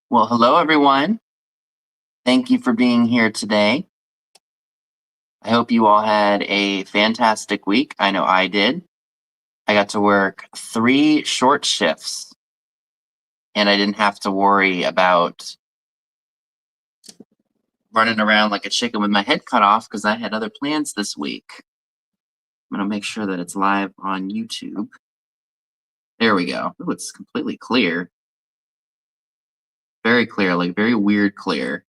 Well, hello, everyone. Thank you for being here today. I hope you all had a fantastic week. I know I did. I got to work 3 short shifts, and I didn't have to worry about running around like a chicken with my head cut off because I had other plans this week. I'm going to make sure that it's live on YouTube. There we go. Ooh, it's completely clear. Very clear, like very weird clear.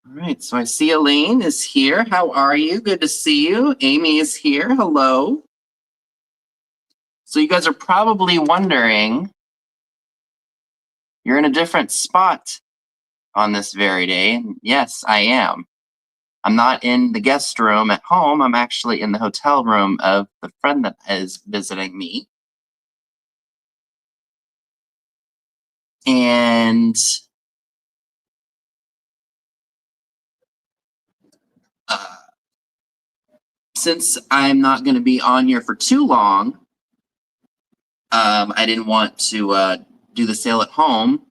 All right, so I see Elaine is here. How are you? Good to see you. Amy is here. Hello. So you guys are probably wondering, you're in a different spot on this very day. And yes, I am. I'm not in the guest room at home. I'm actually in the hotel room of the friend that is visiting me. And since I'm not going to be on here for too long, I didn't want to do the sale at home.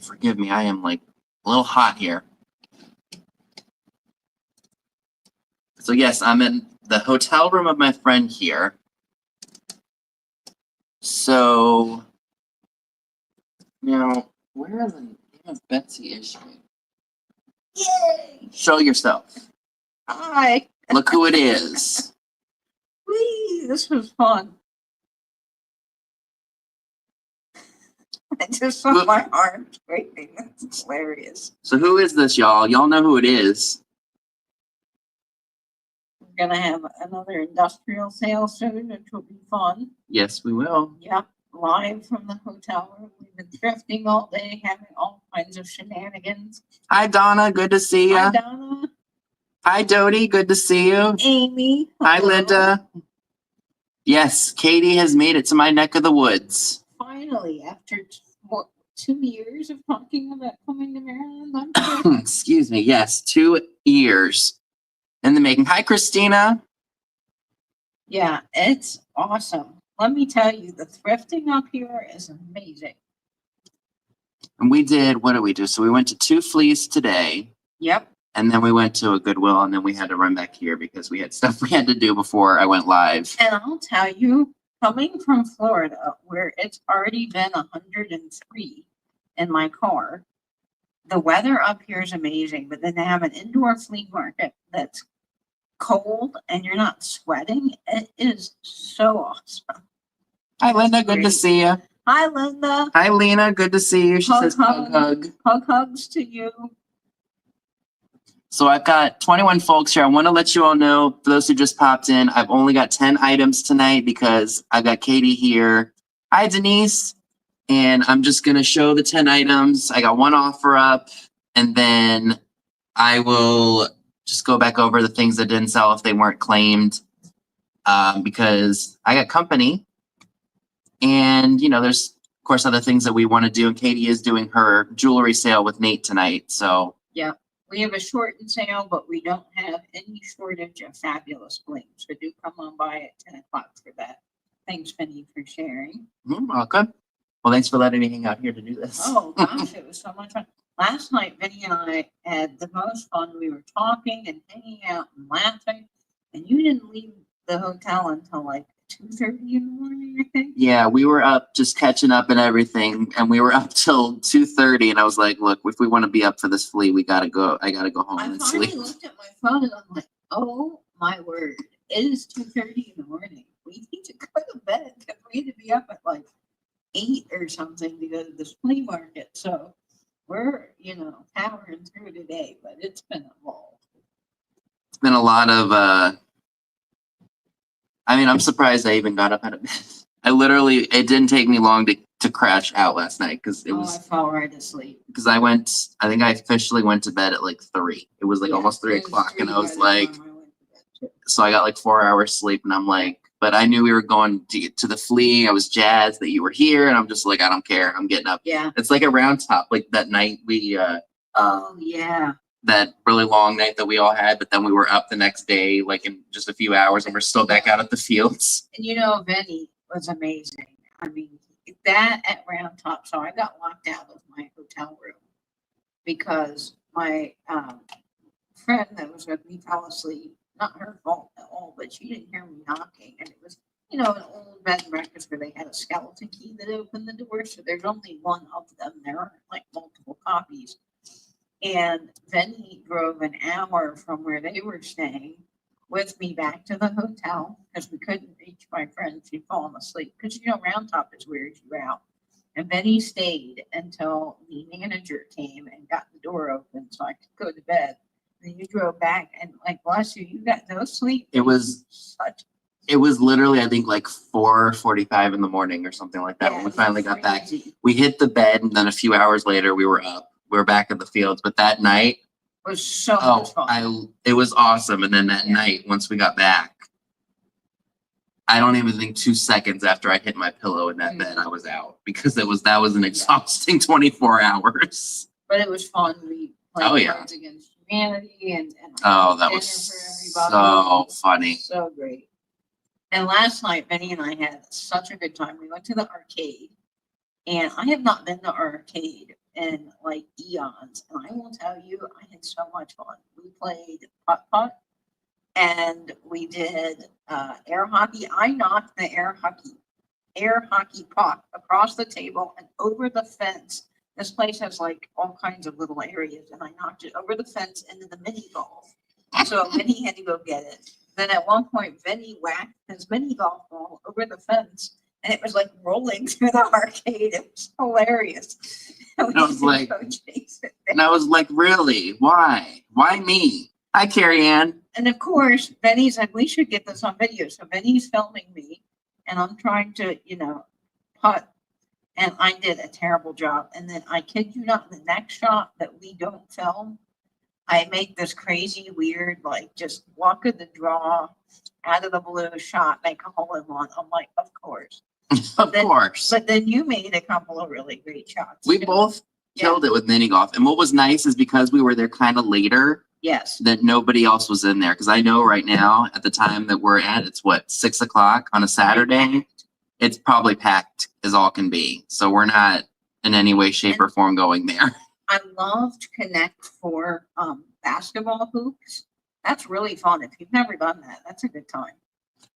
Forgive me, I am like a little hot here. So yes, I'm in the hotel room of my friend here. So now, where are the damn Betsy is she? Yay! Show yourself. Hi. Look who it is. Whee, this was fun. I just saw my arm twitching. That's hilarious. So who is this, y'all? Y'all know who it is. We're going to have another industrial sale soon, which will be fun. Yes, we will. Yep, live from the hotel room. We've been thrifting all day, having all kinds of shenanigans. Hi, Donna. Good to see you. Hi, Donna. Hi, Dodie. Good to see you. Amy. Hi, Linda. Yes, Katie has made it to my neck of the woods. Finally, after 2 years of talking about coming to Maryland. Excuse me. Yes, 2 years in the making. Hi, Christina. Yeah, it's awesome. Let me tell you, the thrifting up here is amazing. And we did, what did we do? So we went to 2 Fleas today. Yep. And then we went to a Goodwill, and then we had to run back here because we had stuff we had to do before I went live. And I'll tell you, coming from Florida, where it's already been 103 in my car, the weather up here is amazing. But then they have an indoor flea market that's cold and you're not sweating. It is so awesome. Hi, Linda. Good to see you. Hi, Linda. Hi, Lena. Good to see you. She says hug, hug. Hugs to you. So I've got 21 folks here. I want to let you all know, for those who just popped in, I've only got 10 items tonight because I've got Katie here. Hi, Denise. And I'm just going to show the 10 items. I got 1 offer up, and then I will just go back over the things that didn't sell if they weren't claimed, because I got company. And, you know, there's, of course, other things that we want to do. And Katie is doing her jewelry sale with Nate tonight. So, yeah. We have a shortened sale, but we don't have any shortage of fabulous bling. So do come on by at 10 o'clock for that. Thanks, Penny, for sharing. Welcome. Well, thanks for letting me hang out here to do this. Oh, gosh, it was so much fun. Last night, Vinny and I had the most fun. We were talking and hanging out and laughing. And you didn't leave the hotel until like 2:30 in the morning, I think. Yeah, we were up just catching up and everything, and we were up till 2:30. And I was like, "Look, if we want to be up for this flea, we gotta go. I gotta go home and sleep." I finally looked at my phone and I'm like, "Oh my word! It is 2:30 in the morning. We need to go to bed because we need to be up at like 8 or something to go to this flea market." So we're, powering through today, but it's been a ball. It's been a lot of. I'm surprised I even got up out of bed. It didn't take me long to crash out last night because it was. I fell right asleep. Because I think I officially went to bed at like 3. It was like almost 3 o'clock, and I was like, so I got like 4 hours sleep, and I'm like, but I knew we were going to get to the flea. I was jazzed that you were here, and I'm just like, I don't care. I'm getting up. Yeah. It's like a round top, like that night we. Oh yeah. that really long night that we all had, but then we were up the next day, like in just a few hours, and we're still back out at the fields. And you know, Vinny was amazing. I mean, that at Round Top. So I got locked out of my hotel room because my friend that was with me fell asleep. Not her fault at all, but she didn't hear me knocking. And it was, you know, an old bed and breakfast where they had a skeleton key that opened the door. So there's only one of them. There aren't like multiple copies. And then he drove an hour from where they were staying with me back to the hotel because we couldn't reach my friend. She'd fallen asleep because, you know, Round Top is weird you out. And then he stayed until the manager came and got the door open so I could go to bed. And then you drove back and, like, bless you, you got no sleep. It was literally, I think, like 4:45 in the morning or something like that when we finally got back. We hit the bed, and then a few hours later, we were up. We were back in the fields. But that night was so much fun. It was awesome. And then that night, once we got back, I don't even think 2 seconds after I hit my pillow in that bed, I was out because that was an exhausting 24 hours. But it was fun. We played Cards Against Humanity and that was so funny. So great. And last night, Benny and I had such a good time. We went to the arcade, and I have not been to arcade in like eons. And I will tell you, I had so much fun. We played putt-putt, and we did air hockey. I knocked the air hockey puck across the table and over the fence. This place has like all kinds of little areas, and I knocked it over the fence into the mini golf. So Vinny had to go get it. Then at one point, Vinny whacked his mini golf ball over the fence, and it was like rolling through the arcade. It was hilarious. And I was like, really? Why? Why me? Hi, Carrie Ann. And of course, Benny's like, we should get this on video. So Benny's filming me, and I'm trying to, you know, putt. And I did a terrible job. And then I kid you not, the next shot that we don't film, I make this crazy, weird, like just luck of the draw, out of the blue shot, make a hole in one. I'm like, of course. Of course. But then you made a couple of really great shots. We both killed it with mini golf. And what was nice is because we were there kind of later. Yes. That nobody else was in there. Because I know right now, at the time that we're at, it's what, 6 o'clock on a Saturday? It's probably packed as all can be. So we're not in any way, shape, or form going there. I loved Connect for basketball hoops. That's really fun. If you've never done that, that's a good time.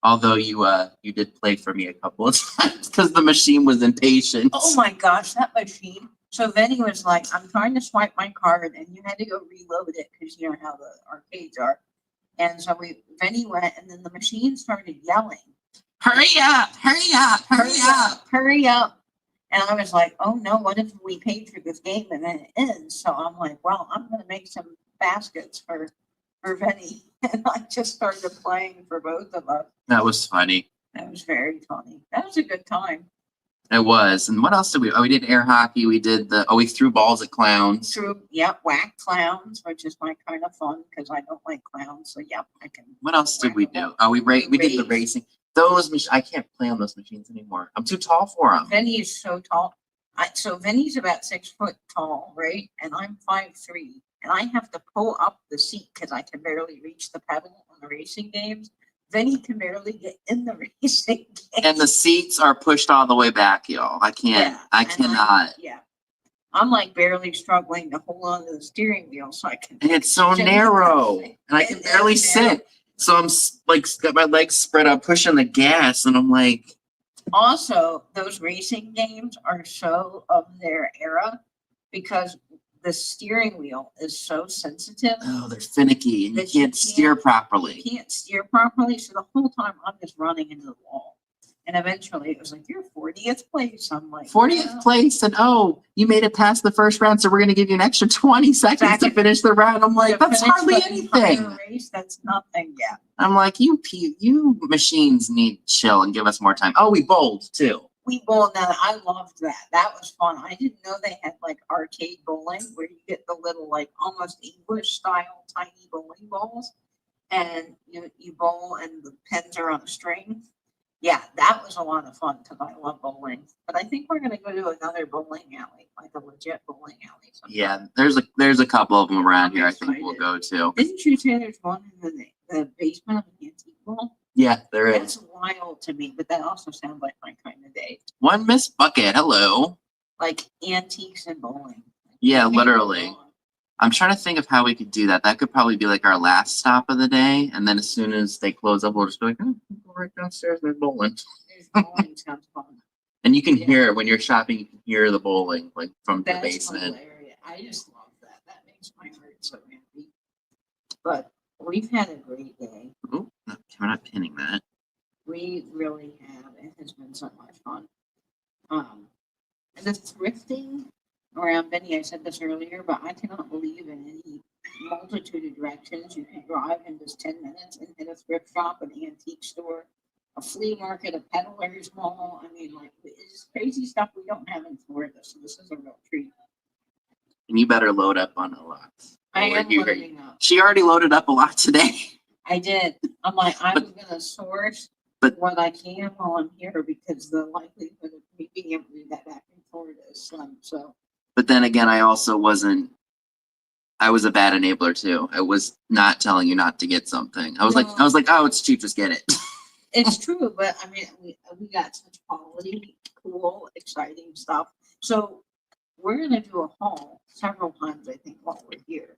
Although you did play for me a couple of times because the machine was impatient. Oh my gosh, that machine. So Vinny was like, I'm trying to swipe my card, and you had to go reload it because you know how the arcades are. And so Vinny went, and then the machine started yelling, hurry up, hurry up, hurry up, hurry up. And I was like, oh no, what if we paid for this game and then it ends? So I'm like, well, I'm going to make some baskets for Vinny. And I just started playing for both of us. That was funny. That was very funny. That was a good time. It was. And what else did we? Oh, we did air hockey. We did we threw balls at clowns. Whack clowns, which is my kind of fun because I don't like clowns. So I can. What else did we do? Oh, we did the racing. I can't play on those machines anymore. I'm too tall for them. Vinny is so tall. So Vinny's about 6 foot tall, right? And I'm 5'3", and I have to pull up the seat because I can barely reach the pedal on the racing games. Vinny can barely get in the racing games. And the seats are pushed all the way back, y'all. I can't. I cannot. I'm like barely struggling to hold on to the steering wheel so I can. And it's so narrow, and I can barely sit. So I'm like got my legs spread out, pushing the gas, and I'm like. Also, those racing games are so of their era because the steering wheel is so sensitive. Oh, they're finicky, and you can't steer properly. You can't steer properly, so the whole time I'm just running into the wall. And eventually it was like, you're 40th place. I'm like, 40th place, and you made it past the first round, so we're going to give you an extra 20 seconds to finish the round. I'm like, that's hardly anything. Race, that's nothing. Yeah. I'm like, you machines need to chill and give us more time. Oh, we bowled too. We bowled. Now I loved that. That was fun. I didn't know they had like arcade bowling where you get the little like almost English style tiny bowling balls, and you bowl and the pins are on a string. Yeah, that was a lot of fun because I love bowling. But I think we're gonna go to another bowling alley, like a legit bowling alley. Sometime. Yeah, there's a couple of them around here I think we'll go to. Didn't you say there's one in the basement of an antique bowl? Yeah, there is. That's wild to me, but that also sounds like my kind of day. One Miss Bucket, hello. Like antiques and bowling. Yeah, literally. I'm trying to think of how we could do that. That could probably be like our last stop of the day, and then as soon as they close up, we'll just be like, oh, go right downstairs. There's bowling. There's bowling sounds fun. And you can hear it when you're shopping. You can hear the bowling like from the That's basement. hilarious. I just love that. That makes my heart so happy. But we've had a great day. Oh, no, we're not pinning that. We really have. It has been so much fun. And the thrifting around Benny, I said this earlier, but I cannot believe in any multitude of directions. You can drive in just 10 minutes and hit a thrift shop, an antique store, a flea market, a peddler's mall. I mean, like, it's crazy stuff we don't have in Florida. So this is a real treat. And you better load up on a lot. I am loading up. She already loaded up a lot today. I did. I'm like, I was going to source what I can while I'm here because the likelihood of me being able to do that back in Florida is slim. So. But then again, I was a bad enabler too. I was not telling you not to get something. I was like, oh, it's cheap, just get it. It's true, but I mean, we got such quality, cool, exciting stuff. So we're gonna do a haul several times, I think, while we're here,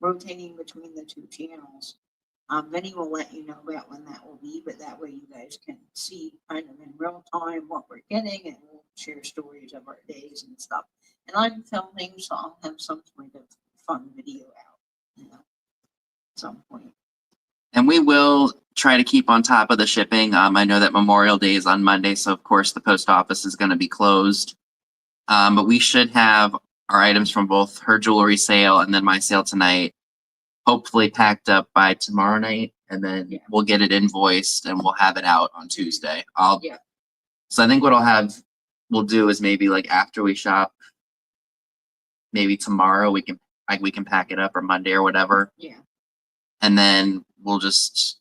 rotating between the two channels. Benny will let you know about when that will be, but that way you guys can see kind of in real time what we're getting, and we'll share stories of our days and stuff. And I'm filming, so I'll have some kind of fun video out, at some point. And we will try to keep on top of the shipping. I know that Memorial Day is on Monday, so of course the post office is going to be closed. But we should have our items from both her jewelry sale and then my sale tonight, hopefully packed up by tomorrow night, and then we'll get it invoiced and we'll have it out on Tuesday. So I think what we'll do is maybe like after we shop, maybe tomorrow we can pack it up, or Monday or whatever. Yeah. And then we'll just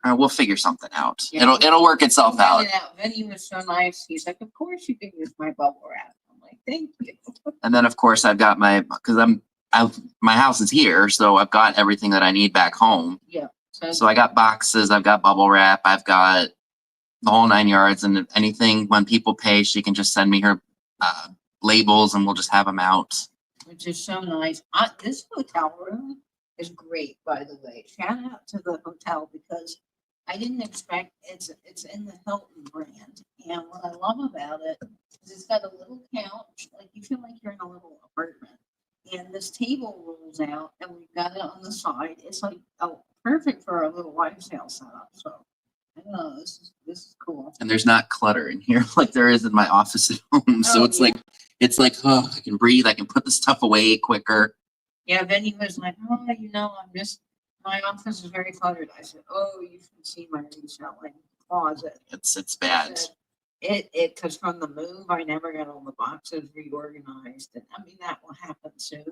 we'll figure something out. Yeah. It'll work itself out. Benny was so nice. He's like, of course you can use my bubble wrap. I'm like, thank you. And then of course I've got my house is here, so I've got everything that I need back home. Yeah. So I got boxes, I've got bubble wrap, I've got the whole 9 yards, and anything when people pay, she can just send me her labels and we'll just have them out. Which is so nice. This hotel room is great, by the way. Shout out to the hotel because I didn't expect it's in the Hilton brand. And what I love about it is it's got a little couch, like you feel like you're in a little apartment. And this table rolls out and we've got it on the side. It's like perfect for a little lifestyle setup. So I don't know, this is cool. And there's not clutter in here like there is in my office at home. So it's like oh, I can breathe, I can put the stuff away quicker. Yeah, Benny was like, oh, my office is very cluttered. I said, oh, you should see my reselling closet. It's bad. Because from the move, I never got all the boxes reorganized. And I mean, that will happen soon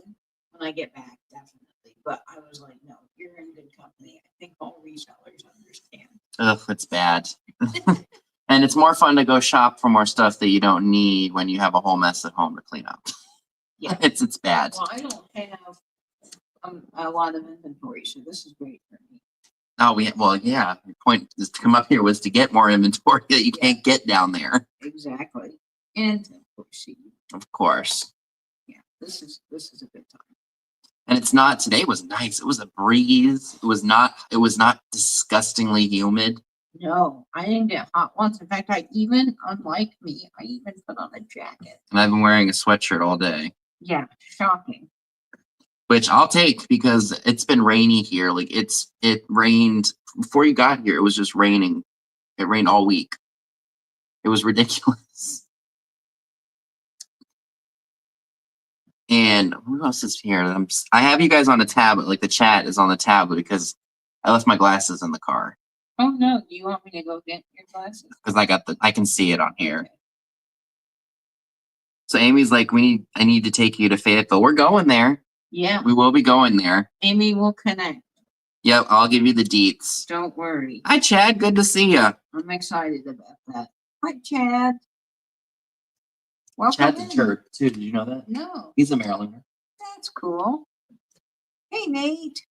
when I get back, definitely. But I was like, no, you're in good company. I think all resellers understand. Ugh, it's bad. And it's more fun to go shop for more stuff that you don't need when you have a whole mess at home to clean up. Yeah, it's bad. Well, I don't have a lot of inventory, so this is great for me. Oh, yeah. The point is to come up here was to get more inventory that you can't get down there. Exactly, and of course. Yeah, this is a good time. And today was nice. It was a breeze. It was not disgustingly humid. No, I didn't get hot once. In fact, unlike me, I even put on a jacket. And I've been wearing a sweatshirt all day. Yeah, shocking. Which I'll take because it's been rainy here. Like it rained before you got here. It was just raining. It rained all week. It was ridiculous. And who else is here? I have you guys on a tablet. Like the chat is on the tablet because I left my glasses in the car. Oh no! Do you want me to go get your glasses? Because I can see it on here. Okay. So Amy's like, I need to take you to Fayetteville. We're going there. Yeah. We will be going there. Amy will connect. Yep, I'll give you the deets. Don't worry. Hi, Chad. Good to see you. I'm excited about that. Hi, Chad. Welcome Chad's a in. Turk, too. Did you know that? No, He's a Marylander. that's cool. Hey, Nate.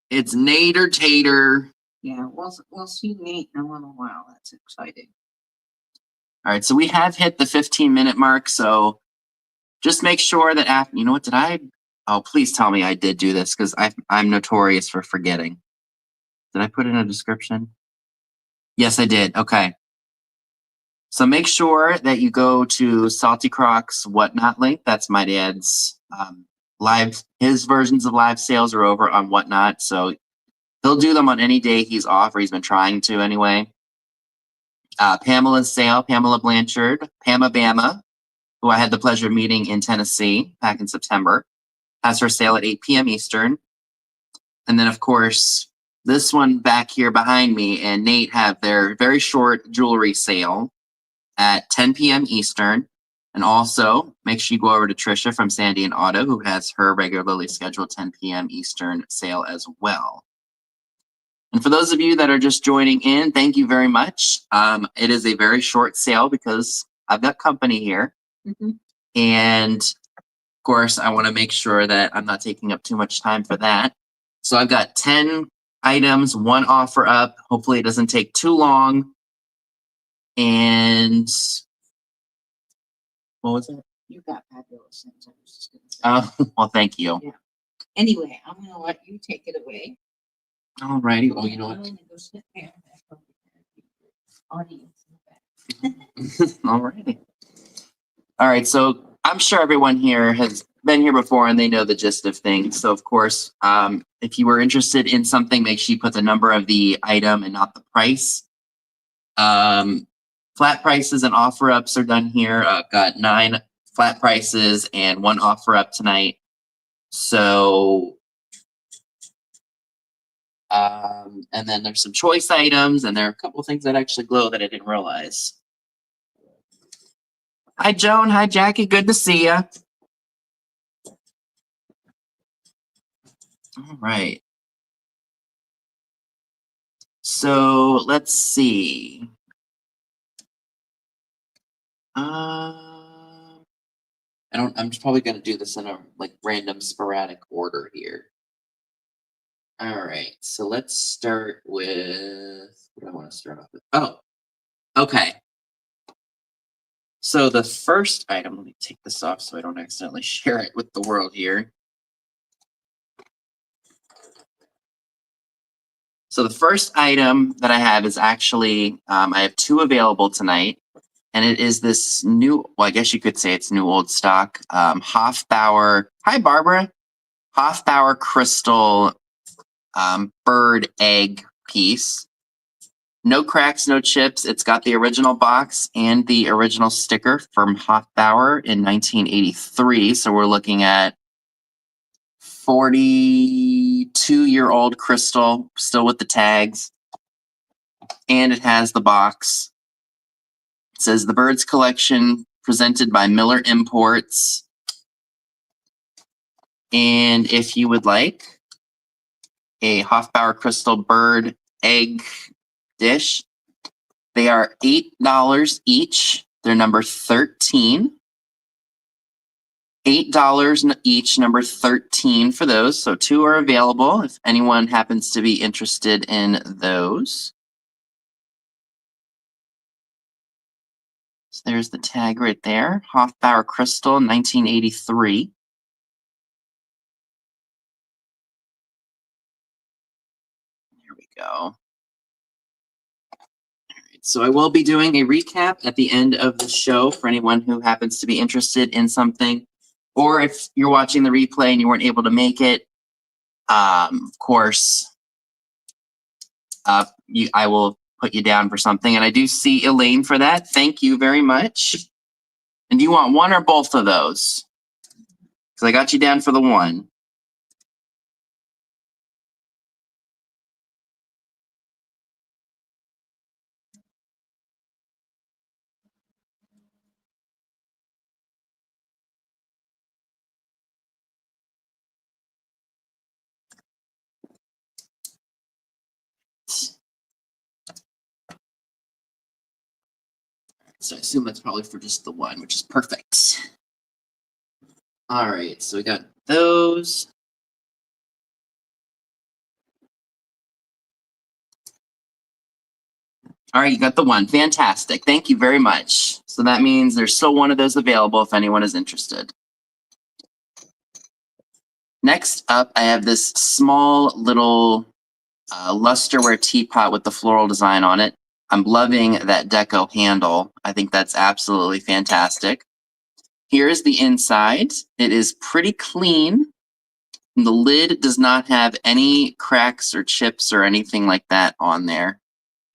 It's Nader Tater. Yeah, we'll see Nate in a little while. That's exciting. All right, so we have hit the 15-minute mark, so just make sure that after, you know what, did I? Oh, please tell me I did do this because I'm notorious for forgetting. Did I put in a description? Yes, I did. Okay. So make sure that you go to Salty Croc's Whatnot link. That's my dad's his versions of live sales are over on Whatnot. So he'll do them on any day he's off, or he's been trying to anyway. Pamela's sale, Pamela Blanchard, Pama Bama, who I had the pleasure of meeting in Tennessee back in September, has her sale at 8 p.m. Eastern. And then, of course, this one back here behind me and Nate have their very short jewelry sale at 10 p.m. Eastern. And also, make sure you go over to Trisha from Sandy and Otto, who has her regularly scheduled 10 p.m. Eastern sale as well. And for those of you that are just joining in, thank you very much. It is a very short sale because I've got company here. Mm-hmm. And of course, I want to make sure that I'm not taking up too much time for that. So I've got 10 items, one offer up. Hopefully it doesn't take too long. And what was it? You got fabulous things. I was just gonna say. Well, thank you. Yeah. Anyway, I'm gonna let you take it away. All righty. Oh, you know I'm what? gonna go sit there. Audience in the back. All righty. All right. So I'm sure everyone here has been here before and they know the gist of things. So of course, if you were interested in something, make sure you put the number of the item and not the price. Flat prices and offer ups are done here. I've got 9 flat prices and 1 offer up tonight. So, and then there's some choice items and there are a couple of things that actually glow that I didn't realize. Hi, Joan. Hi, Jackie. Good to see you. All right. So let's see. I'm just probably going to do this in a random sporadic order here. All right. So let's start with, what do I want to start off with? Oh, okay. So the first item, let me take this off so I don't accidentally share it with the world here. So the first item that I have is actually, I have 2 available tonight. And it is this new, well, I guess you could say it's new old stock, Hofbauer. Hi, Barbara. Hofbauer crystal bird egg piece. No cracks, no chips. It's got the original box and the original sticker from Hofbauer in 1983. So we're looking at 42-year-old crystal, still with the tags. And it has the box. It says the Birds Collection presented by Miller Imports. And if you would like a Hofbauer Crystal Bird Egg dish, they are $8 each. They're number 13. $8 each, number 13 for those. So 2 are available if anyone happens to be interested in those. So there's the tag right there. Hofbauer Crystal, 1983. There we go. So I will be doing a recap at the end of the show for anyone who happens to be interested in something. Or if you're watching the replay and you weren't able to make it, of course, I will put you down for something. And I do see Elaine for that. Thank you very much. And do you want one or both of those? Because I got you down for the one. So I assume that's probably for just the one, which is perfect. All right, so we got those. All right, you got the one. Fantastic. Thank you very much. So that means there's still one of those available if anyone is interested. Next up, I have this small little lusterware teapot with the floral design on it. I'm loving that deco handle. I think that's absolutely fantastic. Here's the inside. It is pretty clean. The lid does not have any cracks or chips or anything like that on there.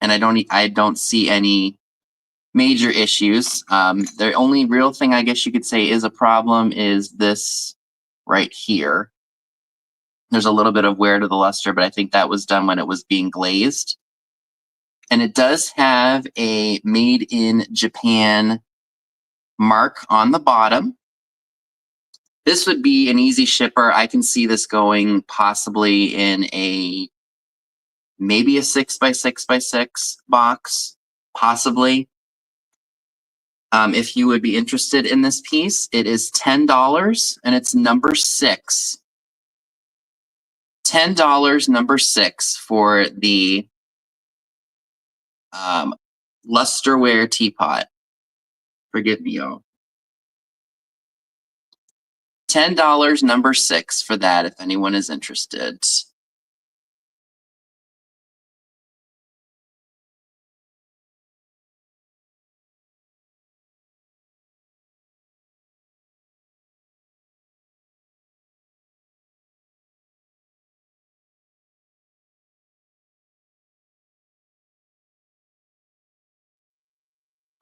And I don't see any major issues. The only real thing I guess you could say is a problem is this right here. There's a little bit of wear to the luster, but I think that was done when it was being glazed. And it does have a made in Japan mark on the bottom. This would be an easy shipper. I can see this going possibly in maybe a 6x6x6 box, possibly. If you would be interested in this piece, it is $10 and it's number 6. $10, number 6 for the lusterware teapot. Forgive me, y'all. $10, number 6 for that if anyone is interested.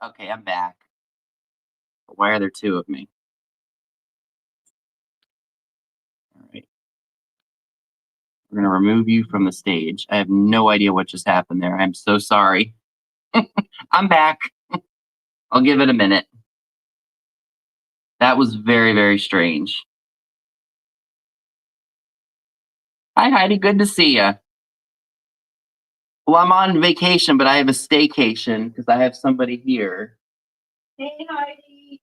Okay, I'm back. Why are there two of me? All right. We're going to remove you from the stage. I have no idea what just happened there. I'm so sorry. I'm back. I'll give it a minute. That was very, very strange. Hi, Heidi. Good to see you. Well, I'm on vacation, but I have a staycation because I have somebody here. Hey, Heidi.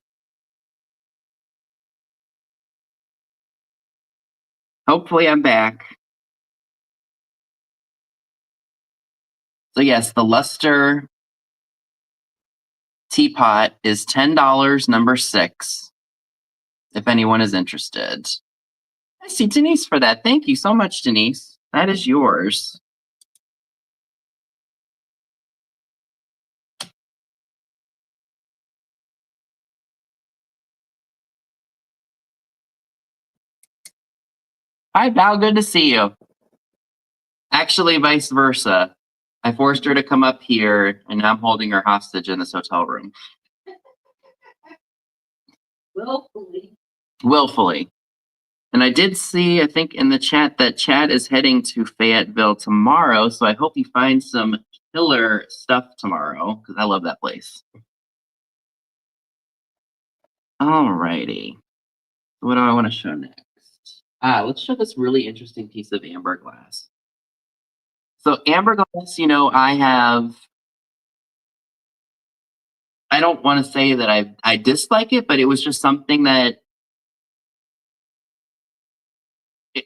Hopefully I'm back. So yes, the luster teapot is $10, number 6, if anyone is interested. I see Denise for that. Thank you so much, Denise. That is yours. Hi, Val. Good to see you. Actually, vice versa. I forced her to come up here, and now I'm holding her hostage in this hotel room. Willfully. And I did see, I think, in the chat that Chad is heading to Fayetteville tomorrow, so I hope he finds some killer stuff tomorrow, because I love that place. Alrighty. What do I want to show next? Let's show this really interesting piece of amber glass. So amber glass, you know, I don't want to say that I dislike it, but it was just something that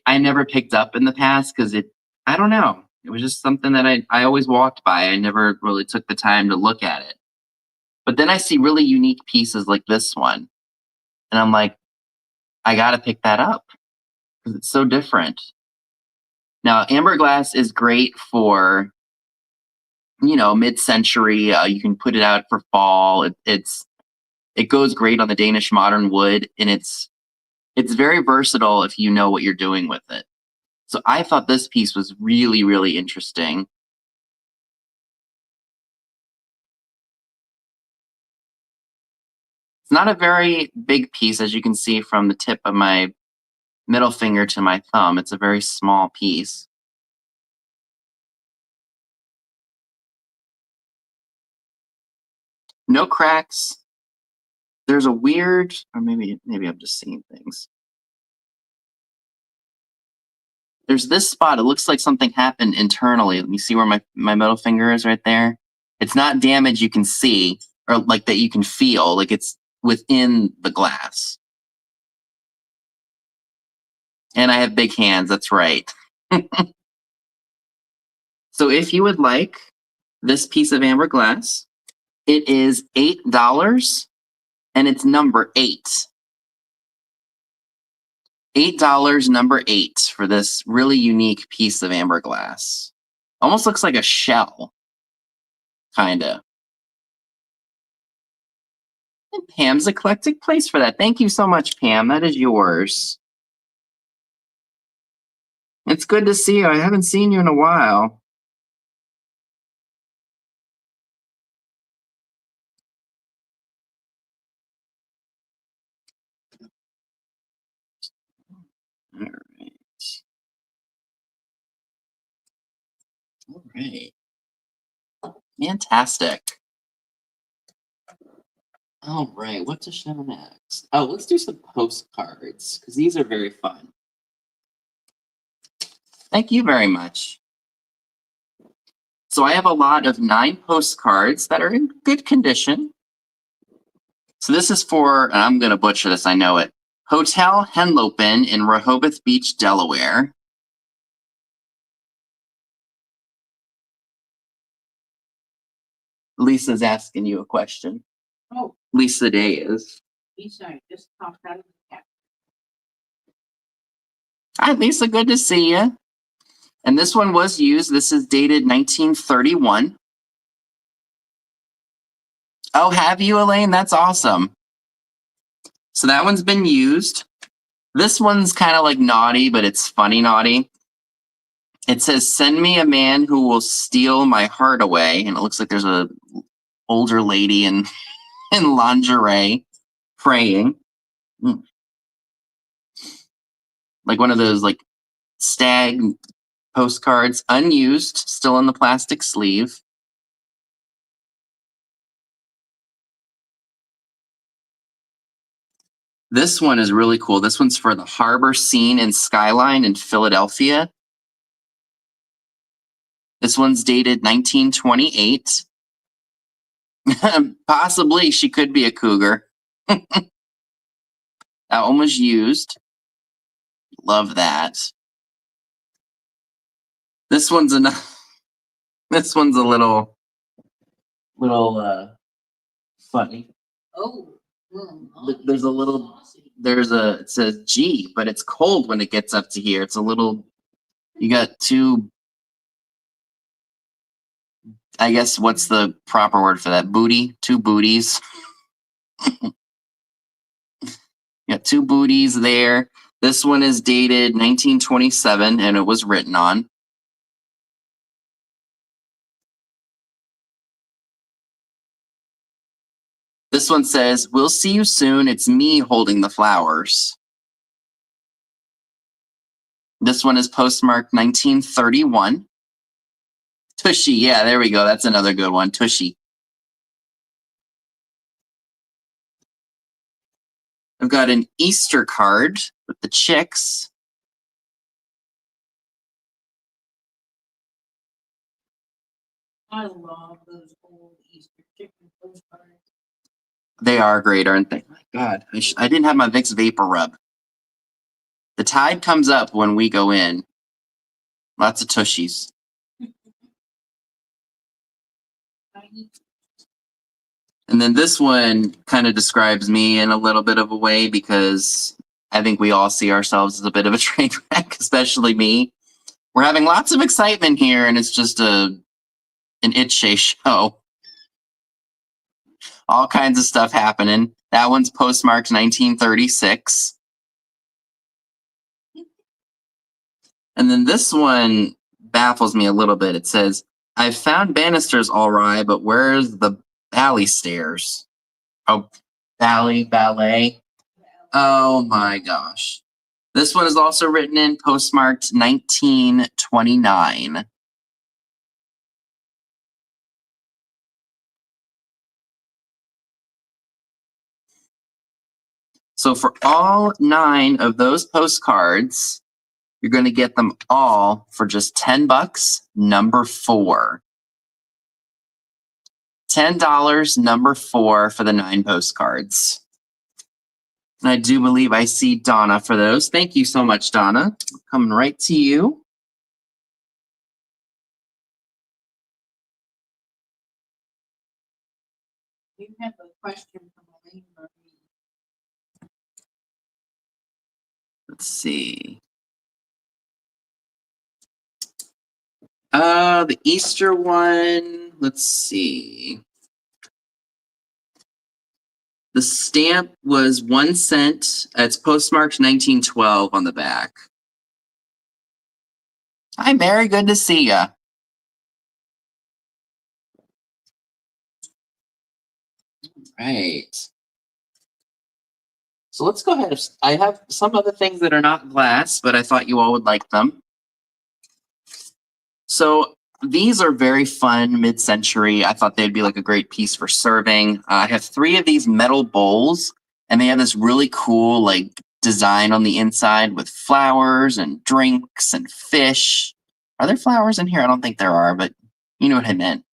I never picked up in the past because I don't know. It was just something that I always walked by. I never really took the time to look at it. But then I see really unique pieces like this one. And I'm like, I got to pick that up because it's so different. Now, amber glass is great for, you know, mid-century. You can put it out for fall. It goes great on the Danish modern wood, and it's very versatile if you know what you're doing with it. So I thought this piece was really, really interesting. It's not a very big piece, as you can see from the tip of my middle finger to my thumb. It's a very small piece. No cracks. There's a weird, or maybe I'm just seeing things. There's this spot. It looks like something happened internally. Let me see where my middle finger is right there. It's not damage you can see, or like that you can feel, like it's within the glass. And I have big hands, that's right. So if you would like this piece of amber glass, it is $8 and it's number 8. $8, number 8 for this really unique piece of amber glass. Almost looks like a shell, kinda. And Pam's Eclectic Place for that. Thank you so much, Pam. That is yours. It's good to see you. I haven't seen you in a while. All right. All right. Fantastic. All right, what to show next? Oh, let's do some postcards because these are very fun. Thank you very much. So I have a lot of 9 postcards that are in good condition. So this is for, and I'm going to butcher this, I know it, Hotel Henlopen in Rehoboth Beach, Delaware. Lisa's asking you a question. Oh, Lisa Day is. Lisa, I just popped out of the cat. Hi, Lisa. Good to see you. And this one was used. This is dated 1931. Oh, have you, Elaine? That's awesome. So that one's been used. This one's kind of like naughty, but it's funny naughty. It says, "Send me a man who will steal my heart away." And it looks like there's a older lady in lingerie praying. Like one of those like stag postcards, unused, still in the plastic sleeve. This one is really cool. This one's for the harbor scene and skyline in Philadelphia. This one's dated 1928. Possibly she could be a cougar. That one was used. Love that. This one's a this one's a little funny. Oh, There's a little it says G, but it's cold when it gets up to here. It's a little, you got two, I guess what's the proper word for that? Booty, 2 booties. You got 2 booties there. This one is dated 1927 and it was written on. This one says, "We'll see you soon. It's me holding the flowers." This one is postmarked 1931. Tushy, yeah, there we go. That's another good one. Tushy. I've got an Easter card with the chicks. I love those old Easter chicken postcards. They are great, aren't they? My God, I didn't have my Vicks Vapor Rub. The tide comes up when we go in. Lots of tushies. And then this one kind of describes me in a little bit of a way because I think we all see ourselves as a bit of a train wreck, especially me. We're having lots of excitement here and it's just an itchy show. All kinds of stuff happening. That one's postmarked 1936. And then this one baffles me a little bit. It says, "I've found banisters all right, but where's the valley stairs?" Oh, ballet. Oh my gosh. This one is also written in, postmarked 1929. So for all 9 of those postcards, you're going to get them all for just $10, number 4. $10, number 4 for the 9 postcards. And I do believe I see Donna for those. Thank you so much, Donna. Coming right to you. You have a question from Elaine Marie. Let's see. The Easter one. Let's see. The stamp was 1 cent. It's postmarked 1912 on the back. Hi, Mary. Good to see ya. Right. So let's go ahead. I have some other things that are not glass, but I thought you all would like them. So these are very fun, mid-century. I thought they'd be like a great piece for serving. I have 3 of these metal bowls, and they have this really cool like design on the inside with flowers and drinks and fish. Are there flowers in here? I don't think there are, but you know what I meant.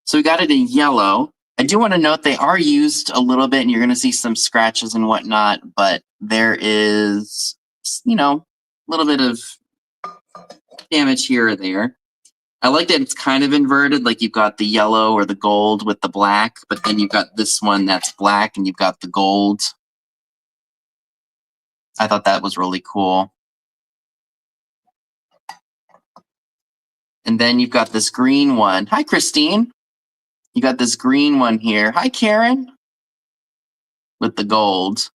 So we got it in yellow. I do want to note they are used a little bit, and you're going to see some scratches and whatnot, but there is, you know, a little bit of damage here or there. I like that it's kind of inverted, like you've got the yellow or the gold with the black, but then you've got this one that's black and you've got the gold. I thought that was really cool. And then you've got this green one. Hi, Christine. You got this green one here. Hi, Karen. With the gold.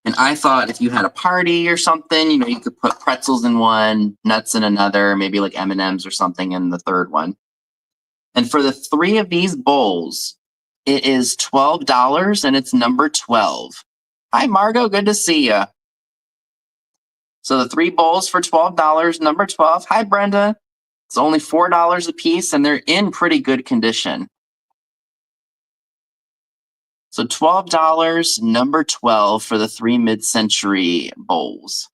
And I thought if you had a party or something, you know, you could put pretzels in one, nuts in another, maybe like M&Ms or something in the third one. And for the 3 of these bowls, it is $12 and it's number 12. Hi, Margot. Good to see you. So the 3 bowls for $12, number 12. Hi, Brenda. It's only $4 a piece and they're in pretty good condition. So $12, number 12 for the 3 mid-century bowls.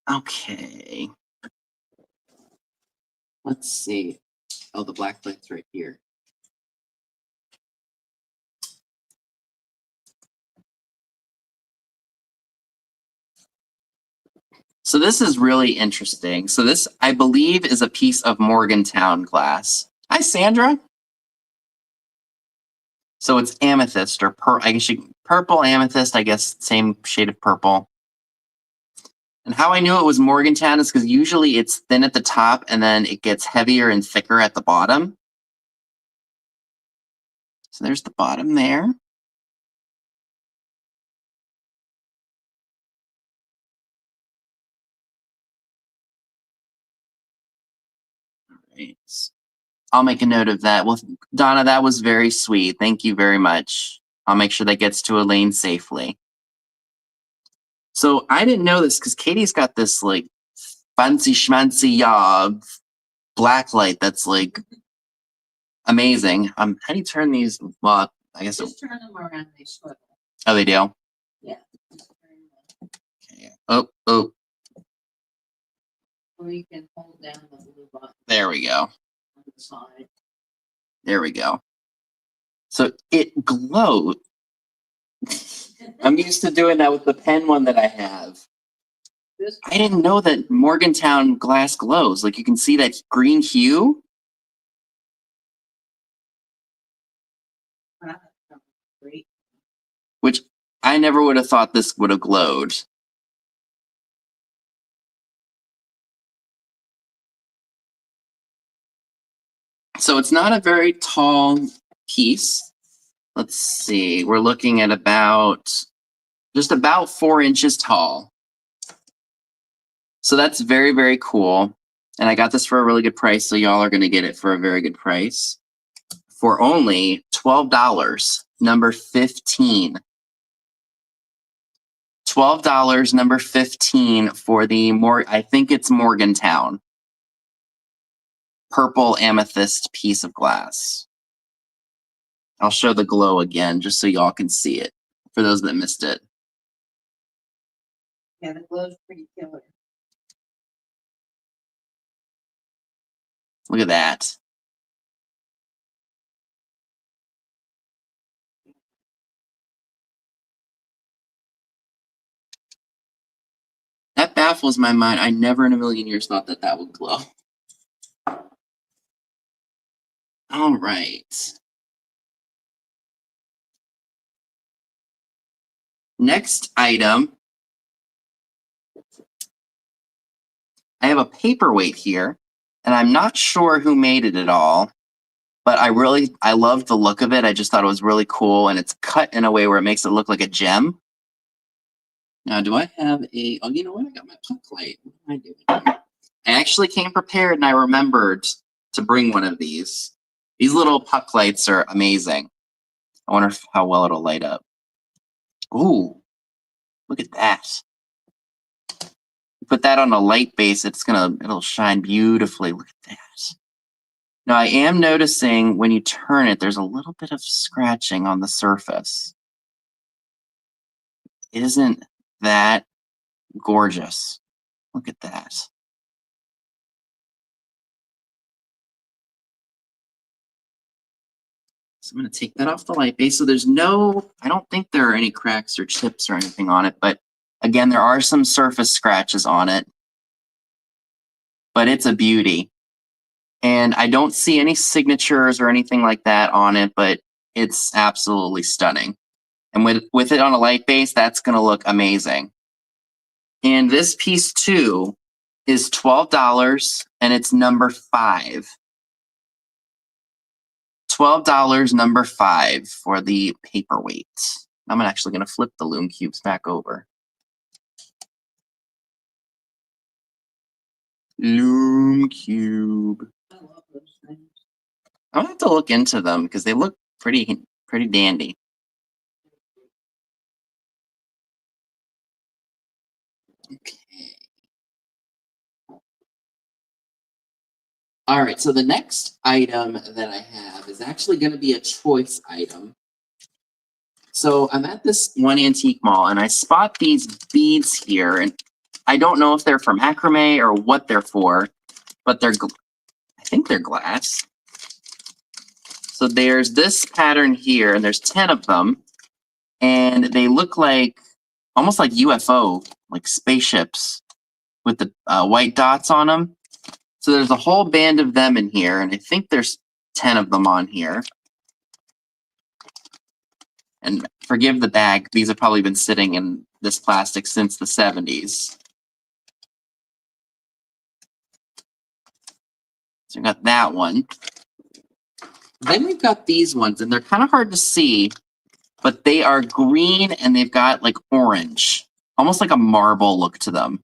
Okay. Let's see. Oh, the black plate's right here. So this is really interesting. So this, I believe, is a piece of Morgantown glass. Hi, Sandra. So it's amethyst or I guess purple amethyst, I guess, same shade of purple. And how I knew it was Morgantown is because usually it's thin at the top and then it gets heavier and thicker at the bottom. So there's the bottom there. All right. I'll make a note of that. Well, Donna, that was very sweet. Thank you very much. I'll make sure that gets to Elaine safely. So I didn't know this because Katie's got this like fancy schmancy black light that's like amazing. How do you turn these? Well, I guess Just turn them around, they swivel. Oh, they do. Yeah. Okay. Oh. Or you can hold down the blue button There we go. on the side. There we go. So it glows. I'm used to doing that with the pen one that I have. I didn't know that Morgantown glass glows. Like you can see that green hue. Great. Which I never would have thought this would have glowed. So it's not a very tall piece. Let's see. We're looking at just about 4 inches tall. So that's very, very cool. And I got this for a really good price. So y'all are going to get it for a very good price for only $12, number 15. $12, number 15 for the I think it's Morgantown. purple amethyst piece of glass. I'll show the glow again just so y'all can see it for those that missed it. Yeah, the glow's pretty killer. Look at that. That baffles my mind. I never in a million years thought that that would glow. All right. Next item. I have a paperweight here, and I'm not sure who made it at all, but I love the look of it. I just thought it was really cool, and it's cut in a way where it makes it look like a gem. Now, do I have a, oh, you know what? I got my puck light. What am I doing here? I actually came prepared, and I remembered to bring one of these. These little puck lights are amazing. I wonder how well it'll light up. Ooh, look at that. Put that on a light base, it'll shine beautifully. Look at that. Now I am noticing when you turn it, there's a little bit of scratching on the surface. Isn't that gorgeous? Look at that. So I'm going to take that off the light base. So I don't think there are any cracks or chips or anything on it, but again, there are some surface scratches on it, but it's a beauty. And I don't see any signatures or anything like that on it, but it's absolutely stunning. And with it on a light base, that's going to look amazing. And this piece too is $12 and it's number 5. $12, number 5 for the paperweight. I'm actually going to flip the loom cubes back over. Loom cube. I love those things. I'm gonna have to look into them because they look pretty dandy. Okay. All right, so the next item that I have is actually going to be a choice item. So I'm at this one antique mall and I spot these beads here, and I don't know if they're from macrame or what they're for, but I think they're glass. So there's this pattern here, and there's 10 of them, and they look like almost like UFO, like spaceships with the white dots on them. So there's a whole band of them in here, and I think there's 10 of them on here. And forgive the bag, these have probably been sitting in this plastic since the 70s. So we got that one. Then we've got these ones, and they're kind of hard to see, but they are green and they've got like orange, almost like a marble look to them.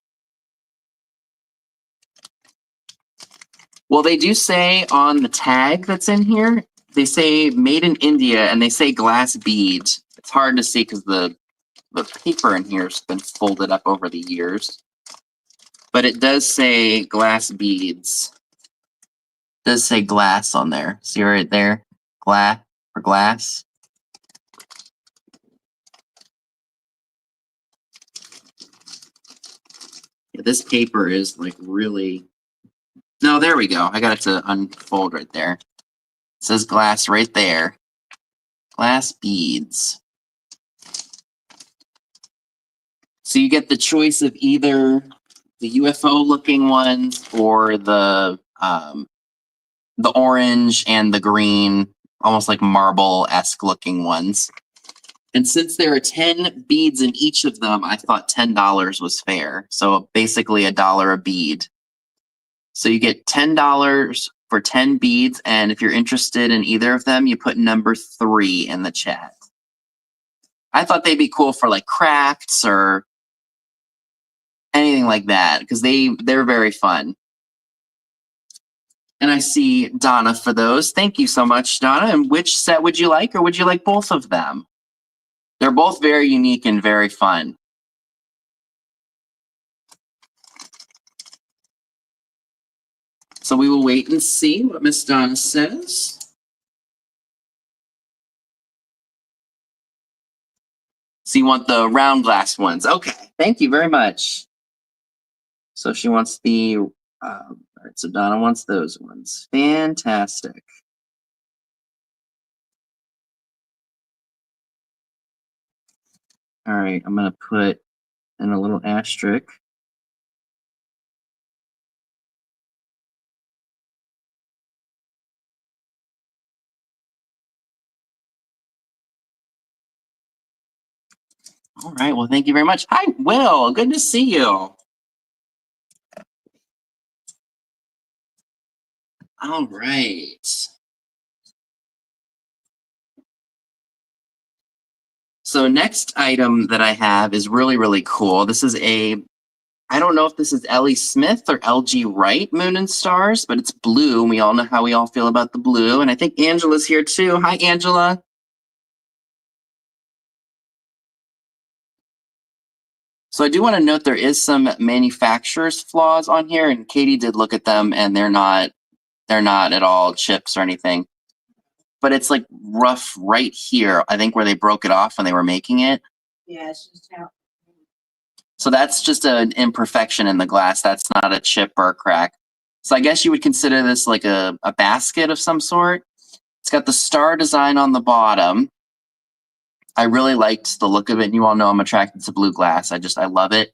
Well, they do say on the tag that's in here, they say made in India and they say glass bead. It's hard to see because the paper in here has been folded up over the years. But it does say glass beads. It does say glass on there. See right there? Glass for glass. Yeah, this paper is like really... No, there we go. I got it to unfold right there. It says glass right there. Glass beads. So you get the choice of either the UFO looking ones or the orange and the green, almost like marble-esque looking ones. And since there are 10 beads in each of them, I thought $10 was fair. So basically $1 a bead. So you get $10 for 10 beads, and if you're interested in either of them, you put number 3 in the chat. I thought they'd be cool for like crafts or anything like that, because they're very fun. And I see Donna for those. Thank you so much, Donna. And which set would you like, or would you like both of them? They're both very unique and very fun. So So we will wait and see what Miss Donna says. So you want the round glass ones. Okay, thank you very much. So she wants the, all right, so Donna wants those ones. Fantastic. All right, I'm gonna put in a little asterisk. All right, well, thank you very much. Hi, Will, good to see you. All right. So next item that I have is really, really cool. This is I don't know if this is Ellie Smith or LG Wright Moon and Stars, but it's blue. And we all know how we all feel about the blue. And I think Angela's here too. Hi, Angela. So I do want to note there is some manufacturer's flaws on here, and Katie did look at them, and they're not at all chips or anything. But it's like rough right here, I think, where they broke it off when they were making it. Yeah, it's just how. So that's just an imperfection in the glass. That's not a chip or a crack. So I guess you would consider this like a basket of some sort. It's got the star design on the bottom. I really liked the look of it. And you all know I'm attracted to blue glass. I love it.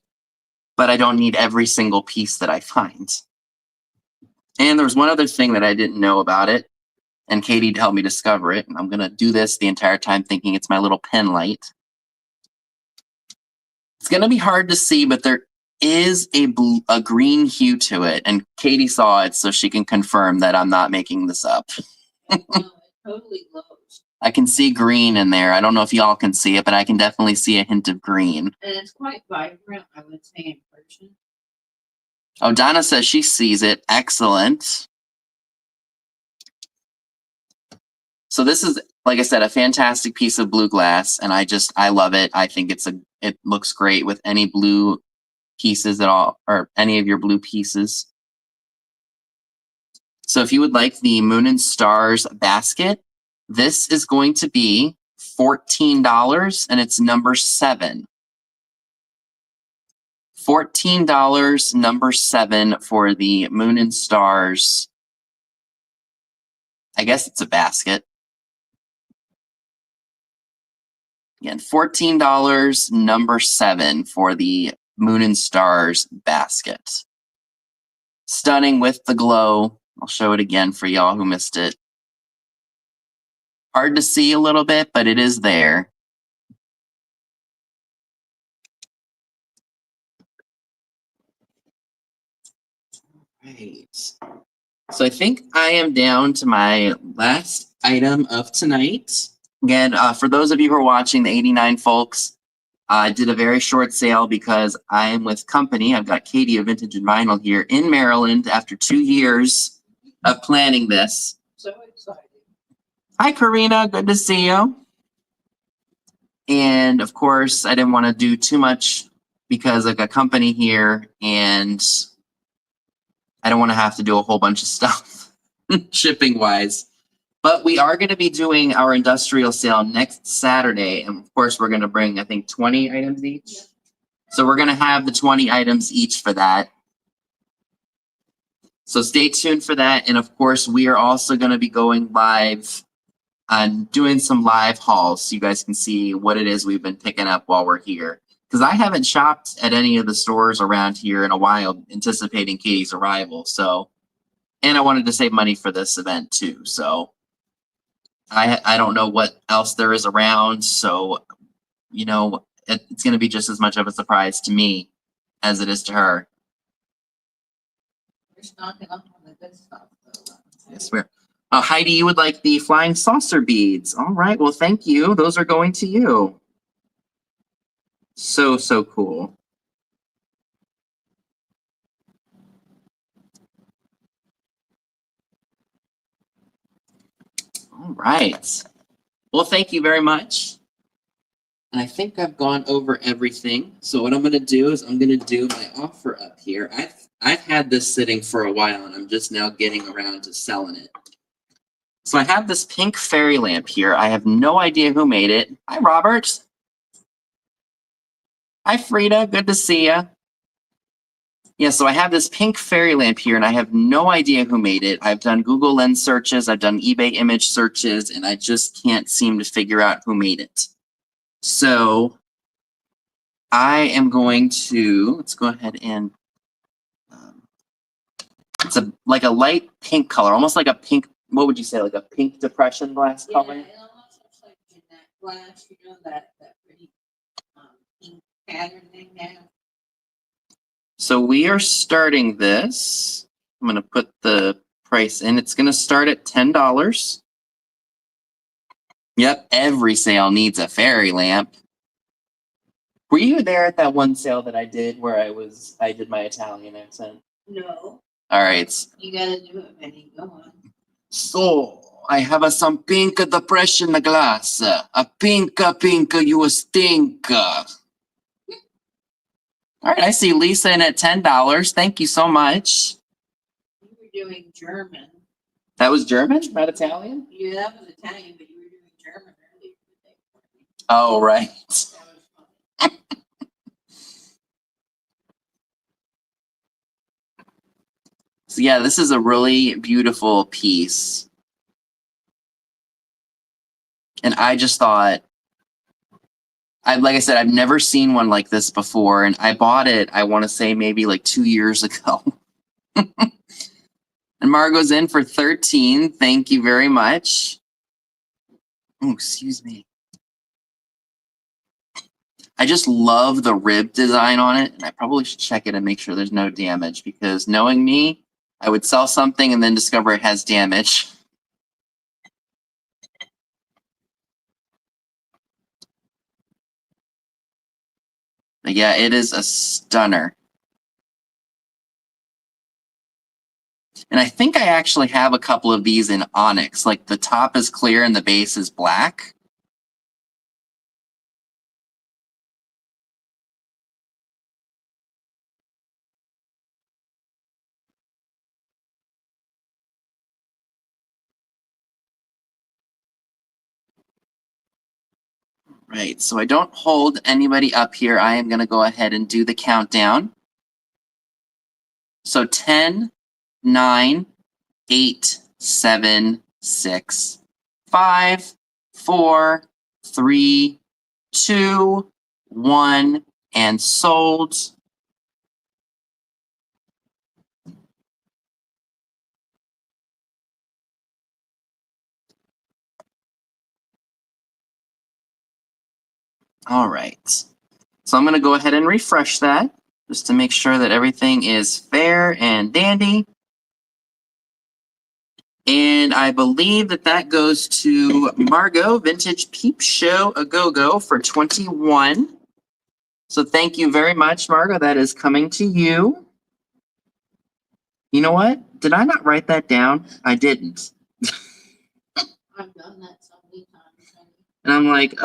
But I don't need every single piece that I find. And there was one other thing that I didn't know about it. And Katie helped me discover it. And I'm going to do this the entire time thinking it's my little pen light. It's going to be hard to see, but there is a green hue to it. And Katie saw it, so she can confirm that I'm not making this up. No, it totally glows. I can see green in there. I don't know if y'all can see it, but I can definitely see a hint of green. And it's quite vibrant, I would say, in person. Oh, Donna says she sees it. Excellent. So this is, like I said, a fantastic piece of blue glass, and I love it. I think it looks great with any blue pieces at all, or any of your blue pieces. So if you would like the Moon and Stars basket, this is going to be $14, and it's number 7. $14, number 7 for the Moon and Stars. I guess it's a basket. Again, $14, number 7 for the Moon and Stars basket. Stunning with the glow. I'll show it again for y'all who missed it. Hard to see a little bit, but it is there. Right. So I think I am down to my last item of tonight. Again, for those of you who are watching, the 89 folks, I did a very short sale because I am with company. I've got Katie of Vintage and Vinyl here in Maryland after 2 years of planning this. So exciting. Hi, Karina. Good to see you. And of course, I didn't want to do too much because I've got company here and I don't want to have to do a whole bunch of stuff shipping wise. But we are going to be doing our industrial sale next Saturday. And of course, we're going to bring, I think, 20 items each. Yeah. So we're going to have the 20 items each for that. So stay tuned for that. And of course, we are also going to be going live and doing some live hauls so you guys can see what it is we've been picking up while we're here. Because I haven't shopped at any of the stores around here in a while, anticipating Katie's arrival. So, and I wanted to save money for this event too. So I don't know what else there is around. So, you know, it's going to be just as much of a surprise to me as it is to her. You're stocking up on the good stuff, though. I swear. Heidi, you would like the flying saucer beads. All right. Well, thank you. Those are going to you. So, so cool. All right. Well, thank you very much. And I think I've gone over everything. So what I'm going to do is I'm going to do my offer up here. I've had this sitting for a while and I'm just now getting around to selling it. So I have this pink fairy lamp here. I have no idea who made it. Hi, Robert. Hi, Frida. Good to see you. Yeah, so I have this pink fairy lamp here and I have no idea who made it. I've done Google Lens searches, I've done eBay image searches, and I just can't seem to figure out who made it. So I am going to, let's go ahead and, it's like a light pink color, almost like a pink, what would you say, like a pink depression glass color? Yeah, it almost looks like in that glass, you know, that pretty pink pattern thing now. So we are starting this. I'm going to put the price in. It's going to start at $10. Yep, every sale needs a fairy lamp. Were you there at that one sale that I did where I did my Italian accent? No. All right. You gotta do it, Benny. Go on. So I have some pink depression glass. A pink, you stink. All right, I see Lisa in at $10. Thank you so much. You were doing German. That was German, not Italian? Yeah, that was Italian, but you were doing German earlier today. Oh, right. That was funny. So yeah, this is a really beautiful piece. And I just thought, like I said, I've never seen one like this before. And I bought it, I want to say maybe like 2 years ago. And Margot's in for 13. Thank you very much. Oh, excuse me. I just love the rib design on it. And I probably should check it and make sure there's no damage, because knowing me, I would sell something and then discover it has damage. But yeah, it is a stunner. And I think I actually have a couple of these in onyx. Like the top is clear and the base is black. Right, so I don't hold anybody up here. I am going to go ahead and do the countdown. So 10, 9, 8, 7, 6, 5, 4, 3, 2, 1, and sold. All right, so I'm going to go ahead and refresh that just to make sure that everything is fair and dandy. And I believe that that goes to Margot, Vintage Peep Show A Go-Go for 21. So thank you very much, Margot. That is coming to you. You know what? Did I not write that down? I didn't. I've done that so many times. And I'm like,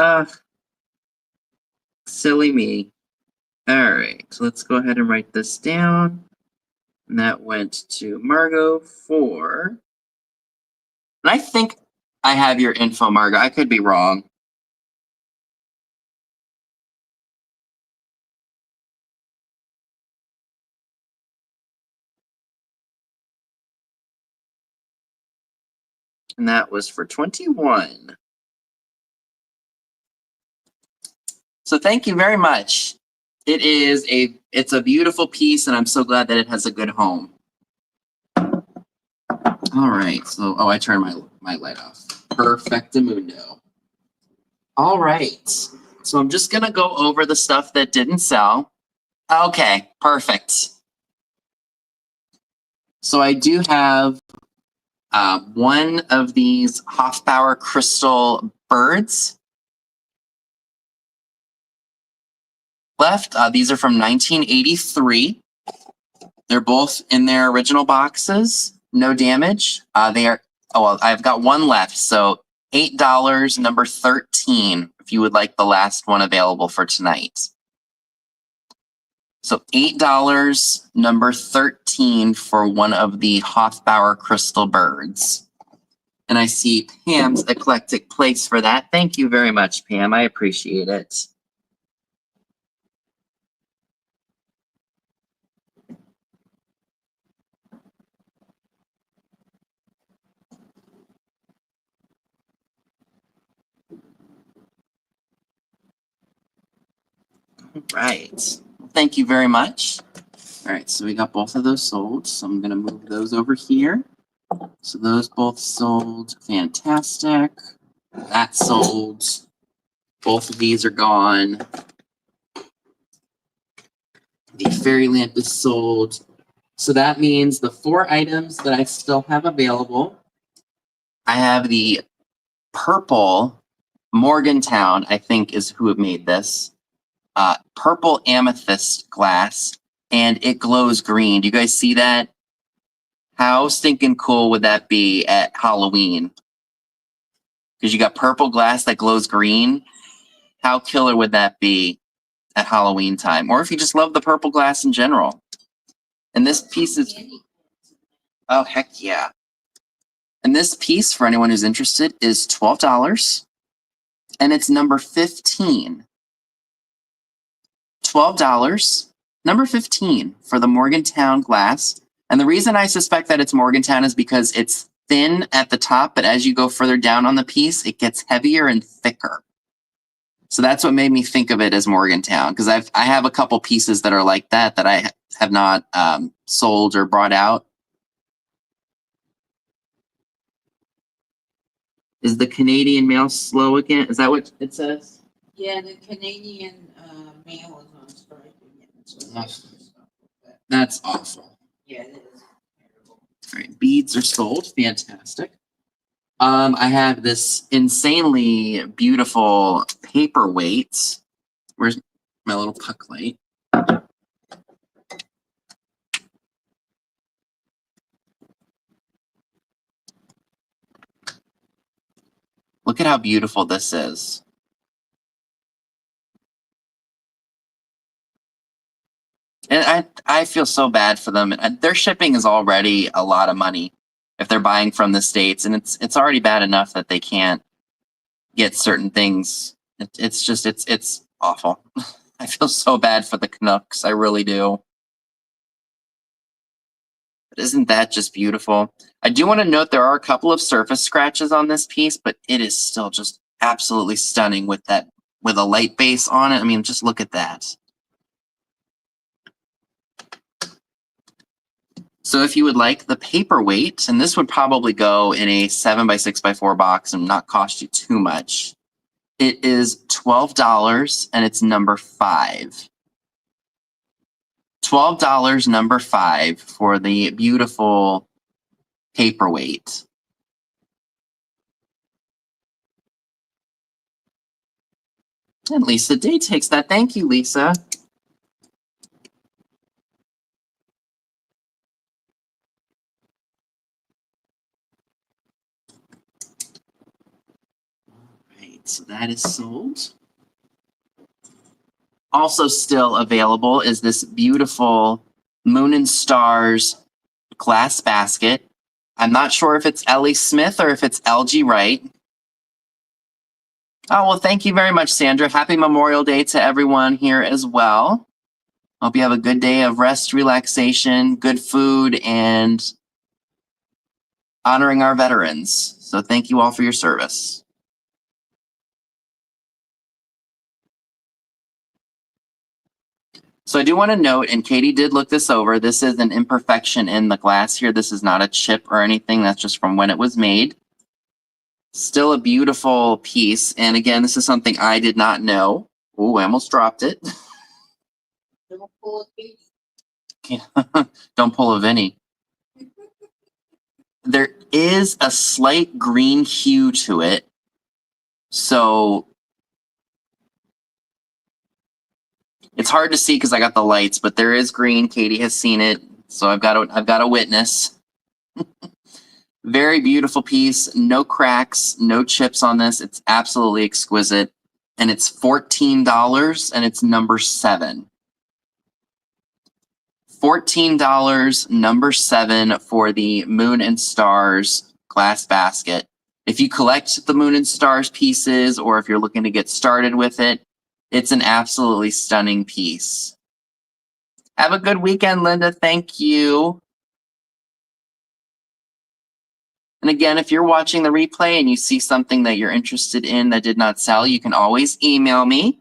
silly me. All right, so let's go ahead and write this down. And that went to Margot for... And I think I have your info, Margot. I could be wrong. And that was for 21. So thank you very much. It's a beautiful piece, and I'm so glad that it has a good home. All right, so, I turned my light off. Perfectamundo. All right, so I'm just gonna go over the stuff that didn't sell. Okay, perfect. So I do have one of these Hofbauer crystal birds left. These are from 1983. They're both in their original boxes. No damage. They are, I've got one left. So $8, number 13 if you would like the last one available for tonight. So $8, number 13 for one of the Hofbauer crystal birds. And I see Pam's eclectic place for that. Thank you very much, Pam. I appreciate it. Right. Thank you very much. All right, so we got both of those sold. So I'm gonna move those over here. So those both sold. Fantastic. That sold. Both of these are gone. The fairy lamp is sold. So that means the 4 items that I still have available. I have the purple Morgantown, I think is who made this. Purple amethyst glass, and it glows green. Do you guys see that? How stinking cool would that be at Halloween? Because you got purple glass that glows green. How killer would that be at Halloween time? Or if you just love the purple glass in general. And this piece is, oh, heck yeah. And this piece, for anyone who's interested, is $12. And it's number 15. $12, number 15 for the Morgantown glass. And the reason I suspect that it's Morgantown is because it's thin at the top, but as you go further down on the piece, it gets heavier and thicker. So that's what made me think of it as Morgantown, because I have a couple pieces that are like that I have not sold or brought out. Is the Canadian mail slow again? Is that what it says? Yeah, the Canadian mail is on strike again. So that's awful. Yeah, it is terrible. All right, beads are sold. Fantastic. I have this insanely beautiful paperweight. Where's my little puck light? Look at how beautiful this is. And I feel so bad for them. Their shipping is already a lot of money if they're buying from the States, and it's already bad enough that they can't get certain things. It's awful. I feel so bad for the Canucks. I really do. But isn't that just beautiful? I do want to note there are a couple of surface scratches on this piece, but it is still just absolutely stunning with a light base on it. I mean, just look at that. So if you would like the paperweight, and this would probably go in a 7x6x4 box and not cost you too much, it is $12 and it's number 5. $12, number 5 for the beautiful paperweight. And Lisa Day takes that. Thank you, Lisa. So that is sold. Also still available is this beautiful Moon and Stars glass basket. I'm not sure if it's Ellie Smith or if it's LG Wright. Oh, well, thank you very much, Sandra. Happy Memorial Day to everyone here as well. Hope you have a good day of rest, relaxation, good food, and honoring our veterans. So thank you all for your service. So I do want to note, and Katie did look this over, this is an imperfection in the glass here. This is not a chip or anything. That's just from when it was made. Still a beautiful piece. And again, this is something I did not know. Oh, I almost dropped it. Don't pull a Katie. Don't pull a Vinny. There is a slight green hue to it. So it's hard to see because I got the lights, but there is green. Katie has seen it, so I've got a witness. Very beautiful piece. No cracks, no chips on this. It's absolutely exquisite. and it's $14 and it's number 7. $14, number 7 for the Moon and Stars glass basket. If you collect the Moon and Stars pieces, or if you're looking to get started with it, it's an absolutely stunning piece. Have a good weekend, Linda. Thank you. And again, if you're watching the replay and you see something that you're interested in that did not sell, you can always email me.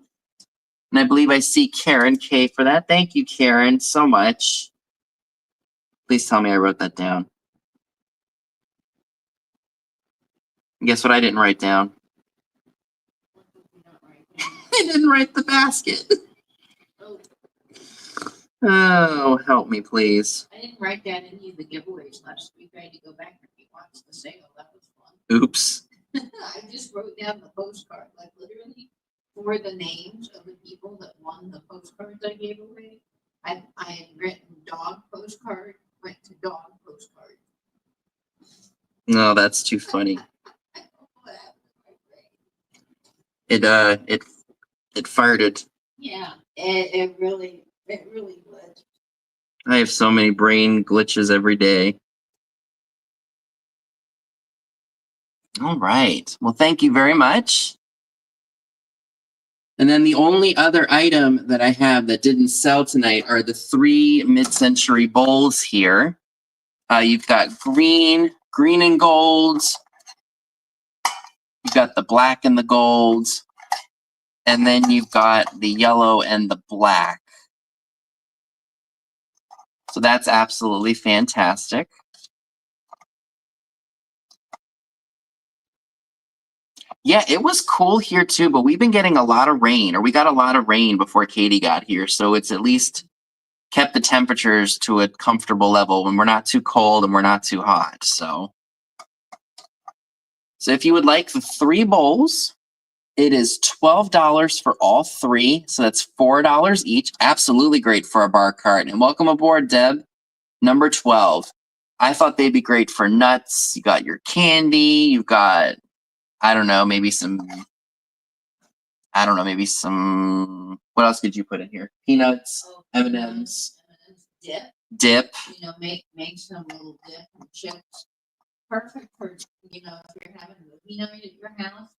And I believe I see Karen K for that. Thank you, Karen, so much. Please tell me I wrote that down. And guess what I didn't write down? I didn't write the basket. Oh, help me, please. I didn't write down any of the giveaways last week. I had to go back and rewatch the sale. That was fun. Oops. I just wrote down the postcard, like literally for the names of the people that won the postcards I gave away. I had written dog postcard, went to dog postcard. No, that's too funny. I don't know what happened to my brain. It farted. Yeah, it really would. I have so many brain glitches every day. All right. Well, thank you very much. And then the only other item that I have that didn't sell tonight are the 3 mid-century bowls here. You've got green and gold. You've got the black and the gold. And then you've got the yellow and the black. So that's absolutely fantastic. Yeah, it was cool here too, but we've been getting a lot of rain, or we got a lot of rain before Katie got here. So it's at least kept the temperatures to a comfortable level when we're not too cold and we're not too hot. So if you would like the 3 bowls, it is $12 for all 3. So that's $4 each. Absolutely great for a bar cart. And welcome aboard, Deb. Number 12. I thought they'd be great for nuts. You got your candy. You've got, I don't know, maybe some, what else could you put in here? Peanuts, M&Ms. Dip. You know, make some little dip and chips. Perfect for, you know, if you're having a movie night at your house,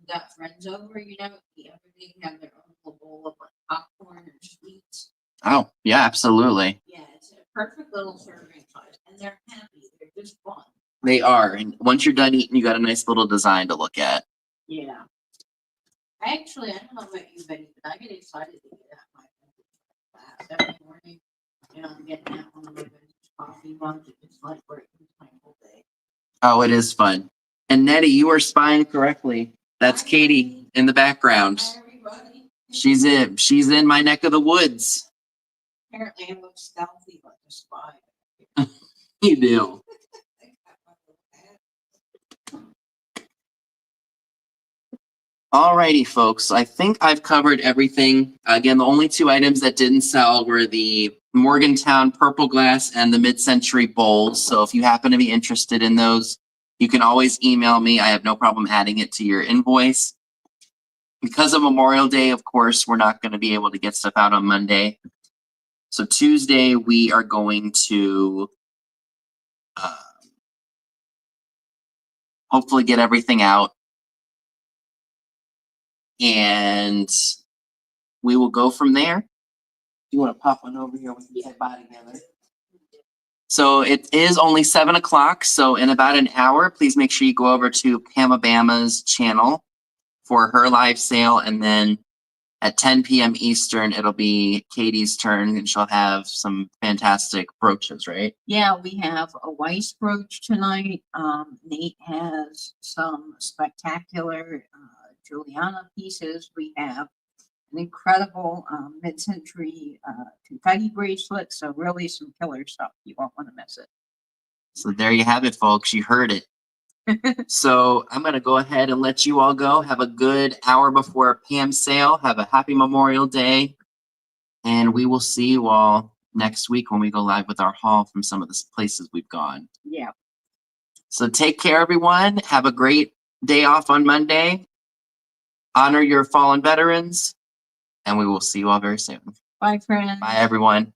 you got friends over, you know, everybody can have their own little bowl of like popcorn or sweets. Oh, yeah, absolutely. Yeah, it's a perfect little serving size, and they're happy. They're just fun. They are, and once you're done eating, you got a nice little design to look at. Yeah. Actually, I don't know about you, Betty, but I get excited to get out my class every morning. You know, I'm getting out on the coffee lunch. It's like working my whole day. Oh, it is fun. And Nettie, you are spying correctly. That's Katie in the background. Hi, everybody. She's in my neck of the woods. Apparently, I look stealthy like a spy. You do. Alrighty, folks. I think I've covered everything. Again, the only 2 items that didn't sell were the Morgantown purple glass and the mid-century bowls. So if you happen to be interested in those, you can always email me. I have no problem adding it to your invoice. Because of Memorial Day, of course, we're not going to be able to get stuff out on Monday. So Tuesday, we are going to hopefully get everything out. And we will go from there. You want to pop one over here? We can say bye together. So it is only 7 o'clock. So in about an hour, please make sure you go over to Pamela's channel for her live sale. And then at 10 p.m. Eastern, it'll be Katie's turn and she'll have some fantastic brooches, right? Yeah, we have a Weiss brooch tonight. Nate has some spectacular Juliana pieces. We have an incredible mid-century confetti bracelet. So really some killer stuff. You won't want to miss it. So there you have it, folks. You heard it. So I'm going to go ahead and let you all go. Have a good hour before Pam's sale. Have a happy Memorial Day. And we will see you all next week when we go live with our haul from some of the places we've gone. Yeah. So take care, everyone. Have a great day off on Monday. honor your fallen veterans, and we will see you all very soon. Bye, friends. Bye, everyone.